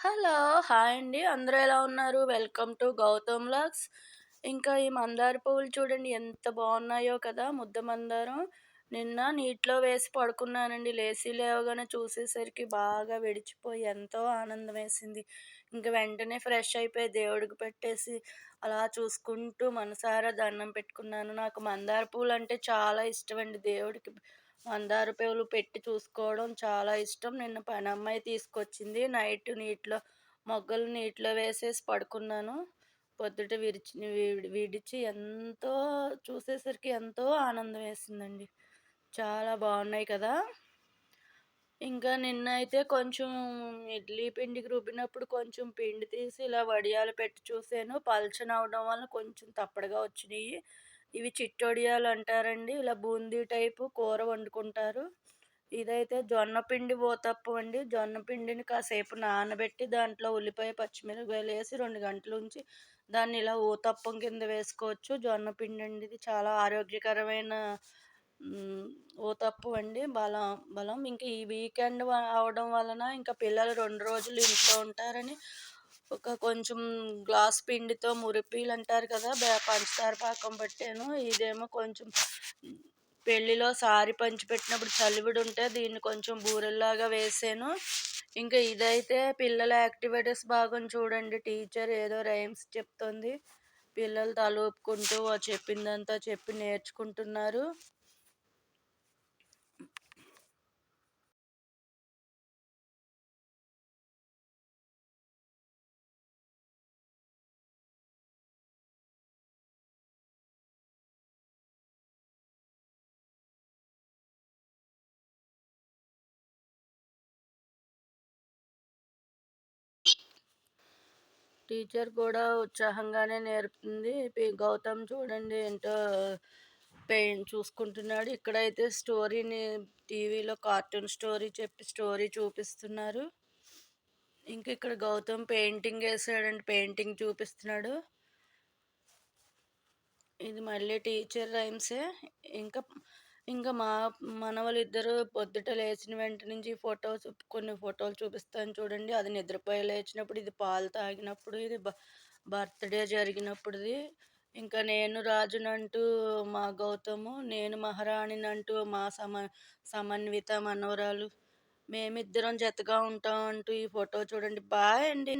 Hello! Hi అండి. అందరూ ఎలా ఉన్నారు? Welcome to Gautam vlogs. ఇంకా ఈ మందార పువ్వులు చూడండి ఎంత బాగున్నాయో కదా! ముద్ద మందారం. నిన్న నీటిలో వేసి పడుకున్నానండి. లేసి లేవగానే చూసేసరికి బాగా వెడిచిపోయి ఎంతో ఆనందమేసింది. ఇంక వెంటనే ఫ్రెష్ అయిపోయి దేవుడికి పెట్టేసి అలా చూసుకుంటూ మనసారా దండం పెట్టుకున్నాను. నాకు మందార పూలంటే చాలా ఇష్టమండి దేవుడికి. మందార పూలు పెట్టి చూసుకోవడం చాలా ఇష్టం. నిన్న పనమ్మాయి తీసుకొచ్చింది. నైట్ మొగ్గలు నీటిలో వేసేసి పడుకున్నాను. పొద్దుట విడిచి చూసేసరికి ఎంతో ఆనందం వేసిందండి. చాలా బాగున్నాయి కదా! ఇంకా నిన్నయితే కొంచెం ఇడ్లీ పిండికి రుబ్బినప్పుడు కొంచెం పిండి తీసి ఇలా వడియాలు పెట్టి చూసాను. పలచనవ్వడం వల్ల కొంచెం తప్పడుగా వచ్చినియి. ఇవి చిట్టొడియాలు అంటారండి. ఇలా బూందీ టైపు కూర వండుకుంటారు. ఇదైతే జొన్న పిండి ఊతప్పం అండి. జొన్న పిండిని కాసేపు నానబెట్టి దాంట్లో ఉల్లిపాయ, పచ్చిమిరపకాయలేసి 2 గంటలుంచి దాన్ని ఇలా ఊతప్పం కింద వేసుకోవచ్చు. జొన్న పిండండి ఇది చాలా ఆరోగ్యకరమైన హ్మ్. ఊతప్పం అండి. బలం. ఇంక ఈ వీకెండ్ అవ్వడం వలన ఇంకా పిల్లలు 2 రోజులు ఇంట్లో ఉంటారని కొంచెం గ్లాస్ పిండితో మురిపీలంటారు కదా! పంచదార పాకం పట్టాను. ఇదేమో కొంచెం పెళ్ళిలో సారీ పంచిపెట్టినప్పుడు చలివిడుంటే దీన్ని కొంచెం బూరెల్లాగా వేసాను. ఇంకా ఇదైతే పిల్లల యాక్టివిటీస్ భాగం చూడండి. టీచర్ ఏదో రైమ్స్ చెప్తోంది. పిల్లలు తలూపుకుంటూ చెప్పిందంతా చెప్పి నేర్చుకుంటున్నారు. టీచర్ కూడా ఉత్సాహంగానే నేర్పుతుంది. గౌతమ్ చూడండి ఏంటో చూసుకుంటున్నాడు. ఇక్కడైతే స్టోరీని టీవీలో కార్టూన్ స్టోరీ చెప్పి స్టోరీ చూపిస్తున్నారు. ఇంక ఇక్కడ గౌతమ్ పెయింటింగ్ వేసాడండి. పెయింటింగ్ చూపిస్తున్నాడు. ఇది మళ్ళీ టీచర్ రైమ్సే. ఇంకా ఇంకా మనవలిద్దరూ పొద్దుట లేచిన వెంట నుంచి కొన్ని ఫోటోలు చూపిస్తాను చూడండి. అది నిద్రపోయి లేచినప్పుడు, ఇది పాలు తాగినప్పుడు, ఇది బర్త్‌డే జరిగినప్పుడుది. ఇంకా నేను రాజునంటూ మా గౌతము, నేను మహారాణినంటూ మా సమన్విత మనవరాలు. మేమిద్దరం జతగా ఉంటాం అంటూ ఈ ఫోటో చూడండి. బాయ్ అండి.